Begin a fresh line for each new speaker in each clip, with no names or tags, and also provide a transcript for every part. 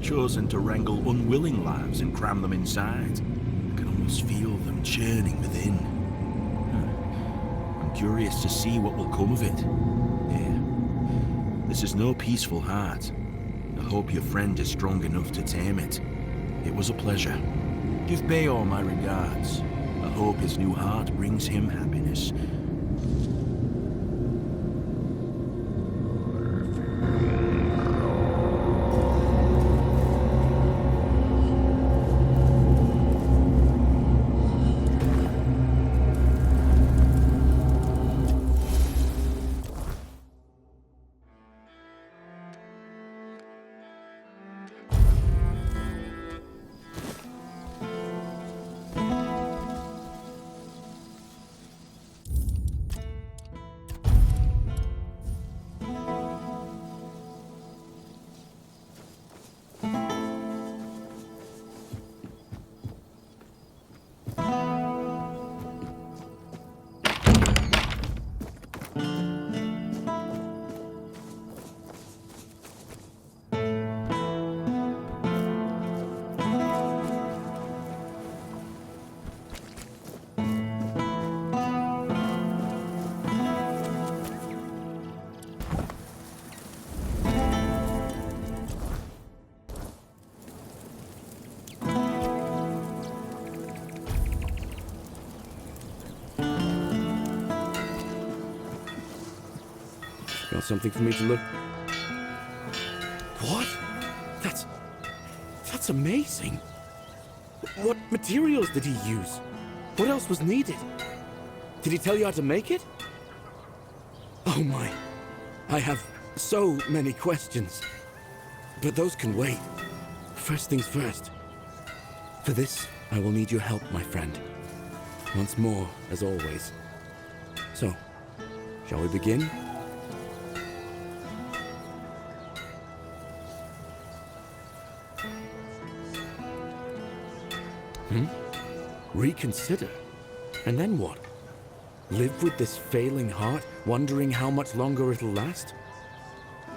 chosen to wrangle unwilling lives and cram them inside. I can almost feel them churning within. I'm curious to see what will come of it. Yeah. This is no peaceful heart. I hope your friend is strong enough to tame it. It was a pleasure. Give Bayor my regards. I hope his new heart brings him happiness.
Got something for me to look... What? That's amazing. What materials did he use? What else was needed? Did he tell you how to make it? Oh my. I have so many questions. But those can wait. First things first. For this, I will need your help, my friend. Once more, as always. So, shall we begin? Reconsider? And then what? Live with this failing heart, wondering how much longer it'll last?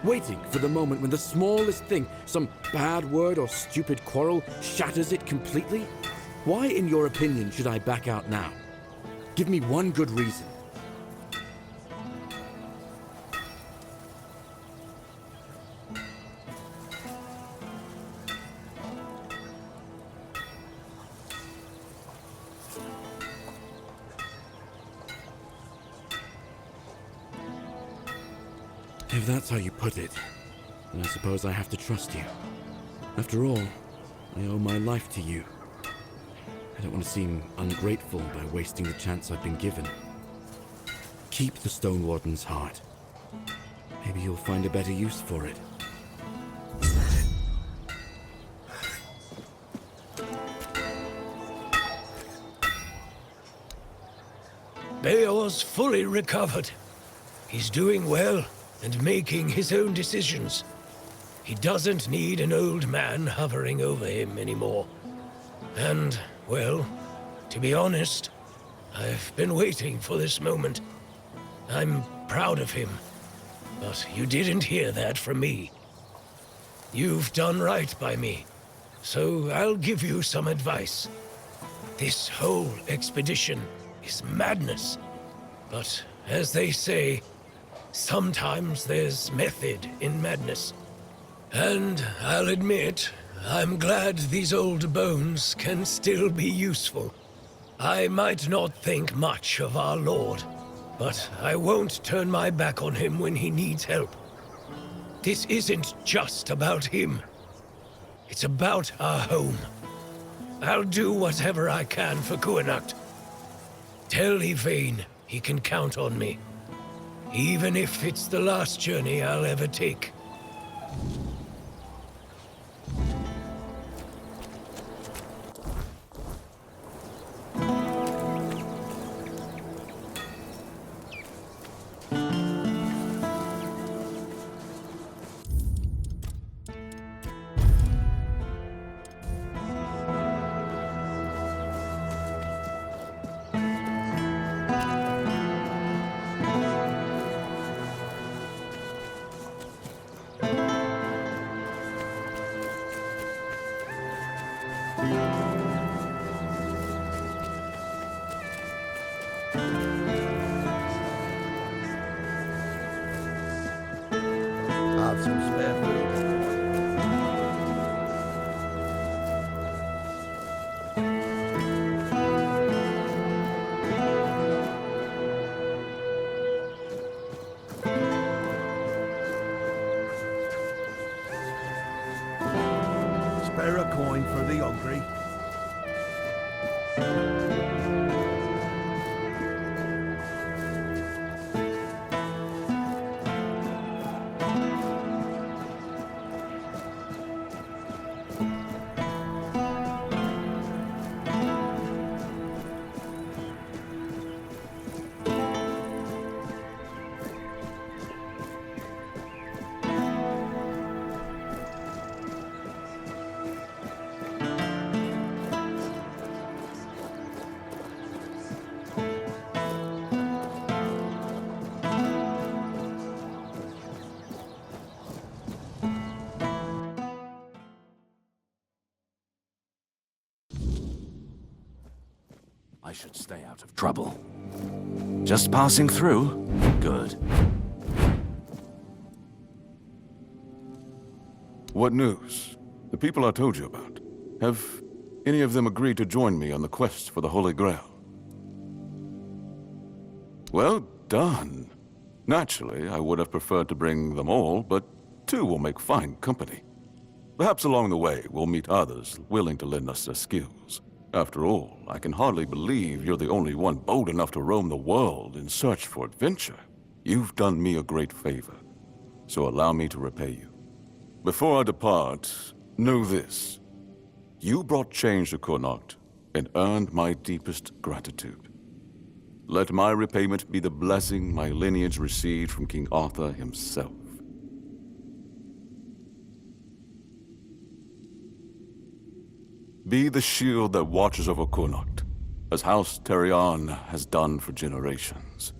Waiting for the moment when the smallest thing, some bad word or stupid quarrel, shatters it completely? Why, in your opinion, should I back out now? Give me one good reason. If that's how you put it, then I suppose I have to trust you. After all, I owe my life to you. I don't want to seem ungrateful by wasting the chance I've been given. Keep the Stone Warden's heart. Maybe you'll find a better use for it.
Bayor's fully recovered. He's doing well and making his own decisions. He doesn't need an old man hovering over him anymore. And, well, to be honest, I've been waiting for this moment. I'm proud of him, but you didn't hear that from me. You've done right by me, so I'll give you some advice. This whole expedition is madness, but as they say, sometimes there's method in madness. And I'll admit, I'm glad these old bones can still be useful. I might not think much of our Lord, but I won't turn my back on him when he needs help. This isn't just about him. It's about our home. I'll do whatever I can for Kuanacht. Tell Yvain he can count on me, even if it's the last journey I'll ever take.
for the hungry.
I should stay out of trouble. Just passing through? Good.
What news? The people I told you about. Have any of them agreed to join me on the quest for the Holy Grail? Well done. Naturally, I would have preferred to bring them all, but two will make fine company. Perhaps along the way, we'll meet others willing to lend us their skills. After all, I can hardly believe you're the only one bold enough to roam the world in search for adventure. You've done me a great favor, so allow me to repay you. Before I depart, know this. You brought change to Connacht and earned my deepest gratitude. Let my repayment be the blessing my lineage received from King Arthur himself. Be the shield that watches over Connacht, as House Terion has done for generations.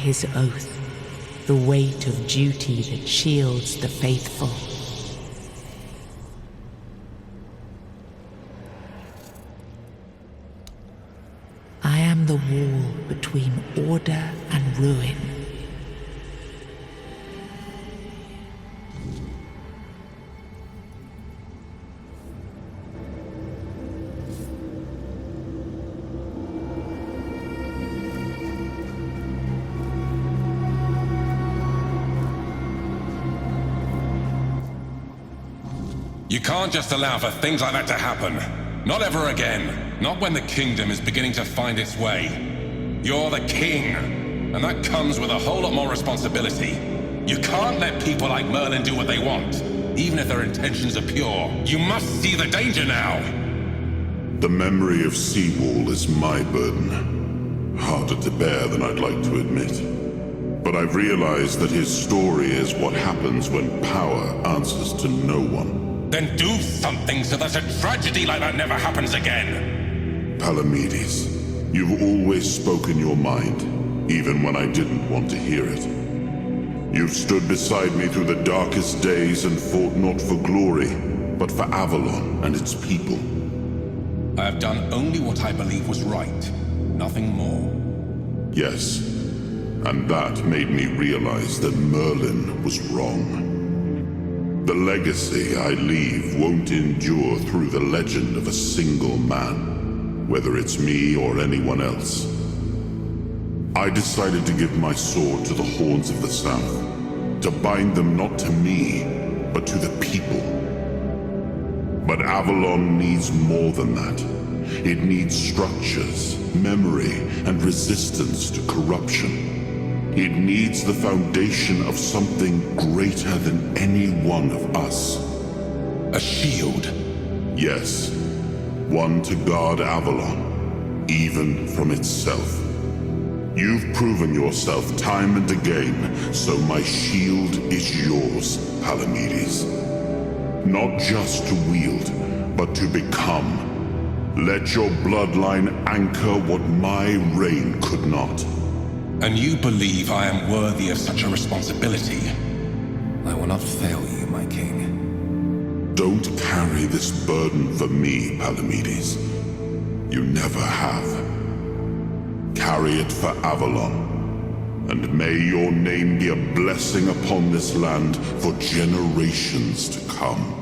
his oath, the weight of duty that shields the faithful. I am the wall between order and ruin.
You can't just allow for things like that to happen. Not ever again. Not when the kingdom is beginning to find its way. You're the king, and that comes with a whole lot more responsibility. You can't let people like Merlin do what they want, even if their intentions are pure. You must see the danger now!
The memory of Seawall is my burden. Harder to bear than I'd like to admit. But I've realized that his story is what happens when power answers to no one.
Then do something so that a tragedy like that never happens again!
Palamedes, you've always spoken your mind, even when I didn't want to hear it. You've stood beside me through the darkest days and fought not for glory, but for Avalon and its people.
I have done only what I believe was right, nothing more.
Yes, and that made me realize that Merlin was wrong. The legacy I leave won't endure through the legend of a single man, whether it's me or anyone else. I decided to give my sword to the Horns of the South, to bind them not to me, but to the people. But Avalon needs more than that. It needs structures, memory, and resistance to corruption. It needs the foundation of something greater than any one of us.
A shield?
Yes. One to guard Avalon, even from itself. You've proven yourself time and again, so my shield is yours, Palamedes. Not just to wield, but to become. Let your bloodline anchor what my reign could not.
And you believe I am worthy of such a responsibility? I will not fail you, my king.
Don't carry this burden for me, Palamedes. You never have. Carry it for Avalon, and may your name be a blessing upon this land for generations to come.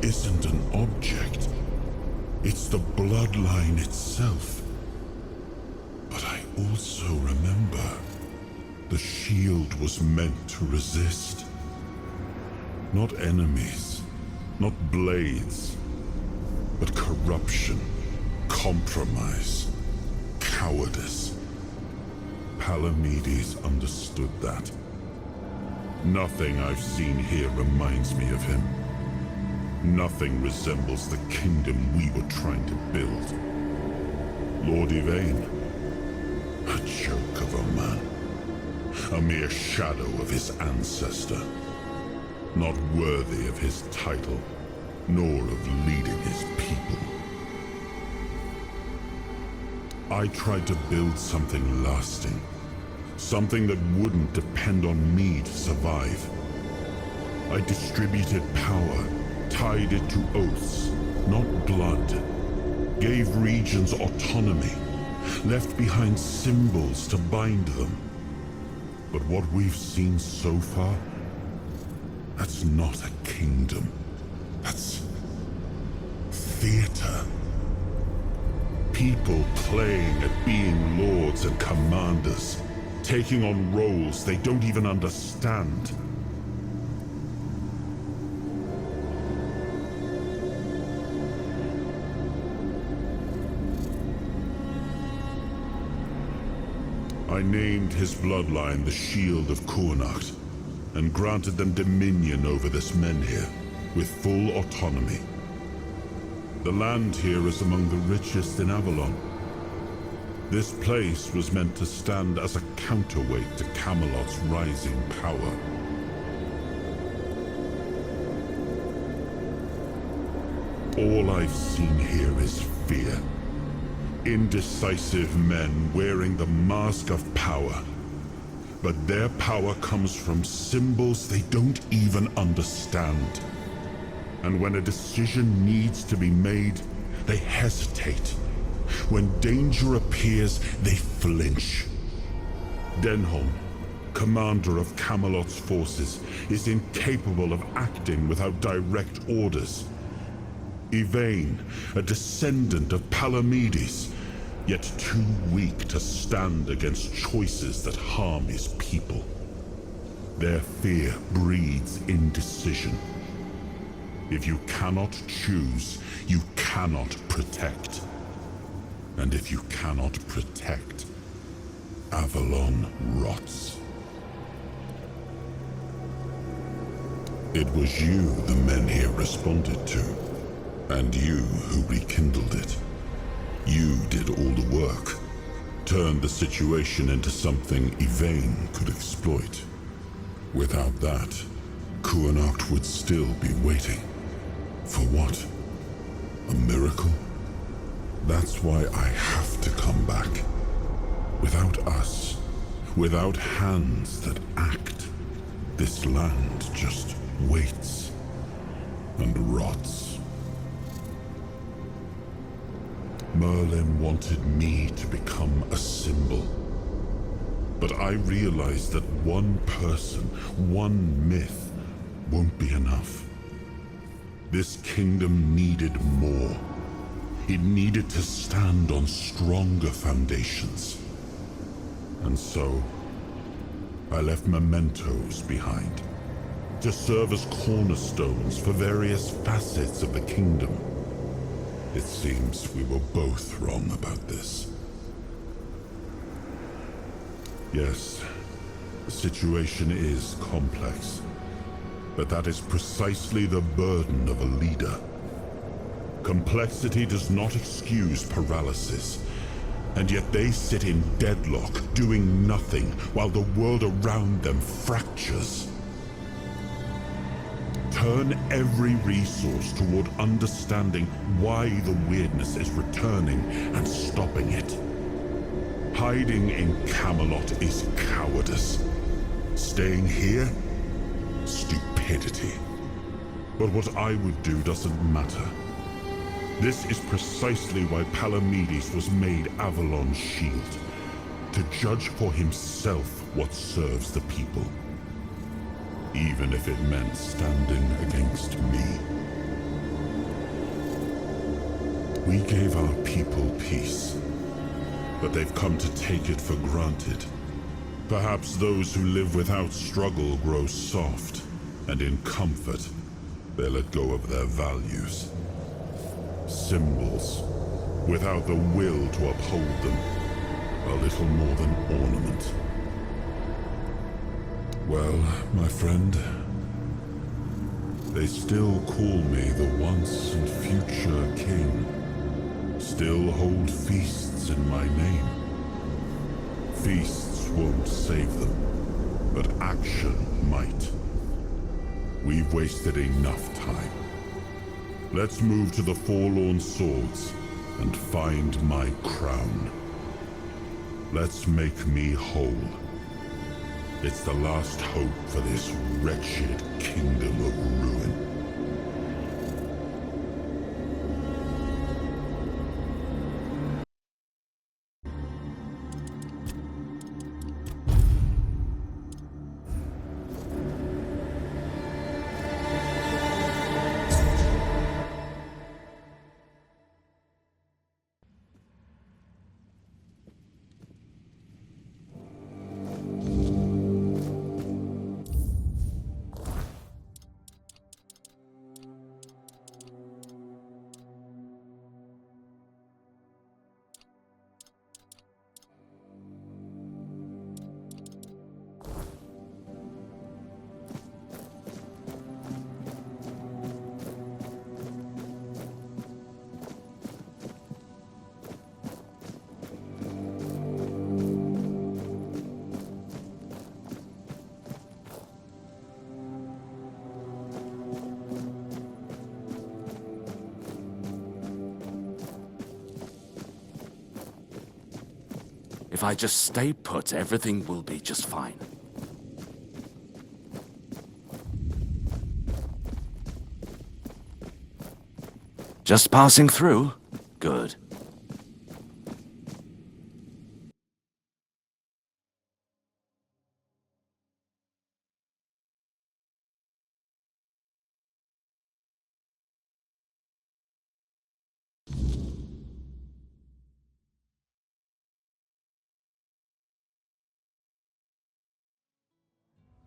isn't an object. It's the bloodline itself. But I also remember the shield was meant to resist. Not enemies, not blades, but corruption, compromise, cowardice. Palamedes understood that. Nothing I've seen here reminds me of him. Nothing resembles the kingdom we were trying to build. Lord Yvain, a joke of a man. A mere shadow of his ancestor. Not worthy of his title, nor of leading his people. I tried to build something lasting. Something that wouldn't depend on me to survive. I distributed power, tied it to oaths, not blood. Gave regions autonomy, left behind symbols to bind them. But what we've seen so far, that's not a kingdom. That's theater. People playing at being lords and commanders, taking on roles they don't even understand. I named his bloodline the Shield of Kuanacht, and granted them dominion over this Menhir, with full autonomy. The land here is among the richest in Avalon. This place was meant to stand as a counterweight to Camelot's rising power. All I've seen here is fear. Indecisive men wearing the mask of power. But their power comes from symbols they don't even understand. And when a decision needs to be made, they hesitate. When danger appears, they flinch. Denholm, commander of Camelot's forces, is incapable of acting without direct orders. Yvain, a descendant of Palamedes, yet too weak to stand against choices that harm his people. Their fear breeds indecision. If you cannot choose, you cannot protect. And if you cannot protect, Avalon rots. It was you the men here responded to, and you who rekindled it. You did all the work, turned the situation into something Yvain could exploit. Without that, Kuanacht would still be waiting. For what? A miracle? That's why I have to come back. Without us, without hands that act, this land just waits and rots. Merlin wanted me to become a symbol. But I realized that one person, one myth, won't be enough. This kingdom needed more. It needed to stand on stronger foundations. And so, I left mementos behind, to serve as cornerstones for various facets of the kingdom. It seems we were both wrong about this. Yes, the situation is complex, but that is precisely the burden of a leader. Complexity does not excuse paralysis, and yet they sit in deadlock, doing nothing, while the world around them fractures. Turn every resource toward understanding why the weirdness is returning and stopping it. Hiding in Camelot is cowardice. Staying here? Stupidity. But what I would do doesn't matter. This is precisely why Palamedes was made Avalon's shield. To judge for himself what serves the people. Even if it meant standing against me. We gave our people peace, but they've come to take it for granted. Perhaps those who live without struggle grow soft, and in comfort, they let go of their values. Symbols, without the will to uphold them, are little more than ornament. Well, my friend, they still call me the once and future king. Still hold feasts in my name. Feasts won't save them, but action might. We've wasted enough time. Let's move to the Forlorn Swords and find my crown. Let's make me whole. It's the last hope for this wretched kingdom of ruin.
If I just stay put, everything will be just fine. Just passing through? Good.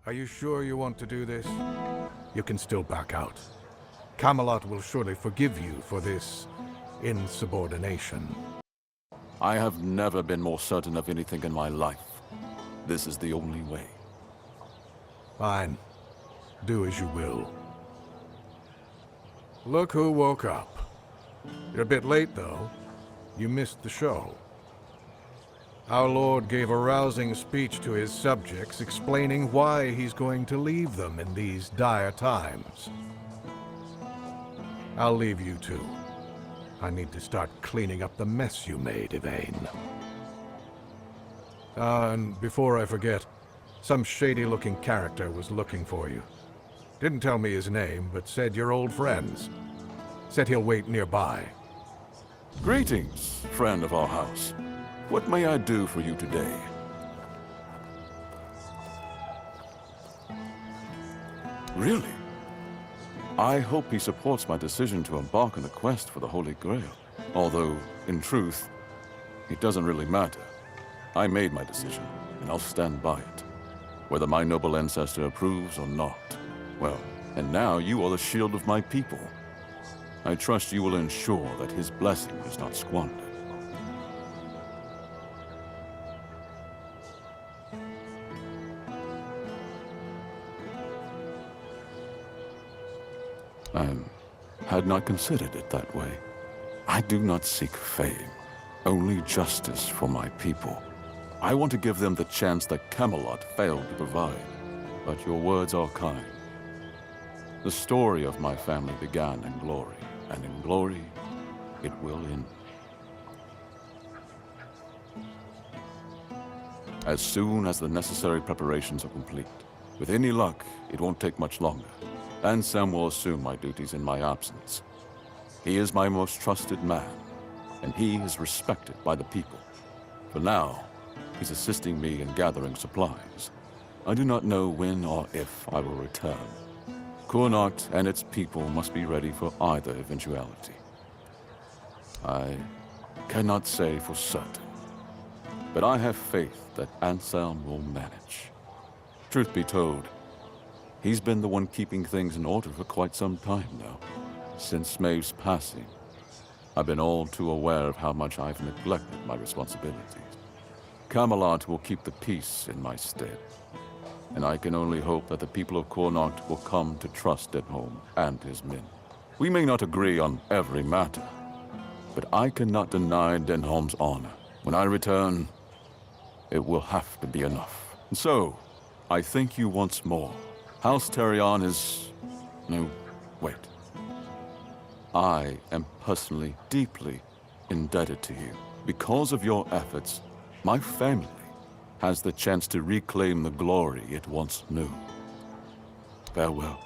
Are you sure you want to do this? You can still back out. Camelot will surely forgive you for this insubordination.
I have never been more certain of anything in my life. This is the only way.
Fine. Do as you will. Look who woke up. You're a bit late, though. You missed the show. Our Lord gave a rousing speech to his subjects explaining why he's going to leave them in these dire times. I'll leave you two. I need to start cleaning up the mess you made, Yvain. And before I forget, some shady-looking character was looking for you. Didn't tell me his name, but said you're old friends. Said he'll wait nearby.
Greetings, friend of our house. What may I do for you today? Really? I hope he supports my decision to embark on a quest for the Holy Grail. Although, in truth, it doesn't really matter. I made my decision, and I'll stand by it. Whether my noble ancestor approves or not. Well, and now you are the shield of my people. I trust you will ensure that his blessing is not squandered. I had not considered it that way. I do not seek fame, only justice for my people. I want to give them the chance that Camelot failed to provide. But your words are kind. The story of my family began in glory, and in glory it will end. As soon as the necessary preparations are complete. With any luck, it won't take much longer. Ansem will assume my duties in my absence. He is my most trusted man, and he is respected by the people. For now, he's assisting me in gathering supplies. I do not know when or if I will return. Connacht and its people must be ready for either eventuality. I cannot say for certain. But I have faith that Anselm will manage. Truth be told, he's been the one keeping things in order for quite some time now. Since Maeve's passing, I've been all too aware of how much I've neglected my responsibilities. Camelot will keep the peace in my stead. And I can only hope that the people of Connacht will come to trust Denholm and his men. We may not agree on every matter, but I cannot deny Denholm's honor. When I return, it will have to be enough. And so, I thank you once more. House Terion is... no, wait. I am personally deeply indebted to you. Because of your efforts, my family has the chance to reclaim the glory it once knew. Farewell.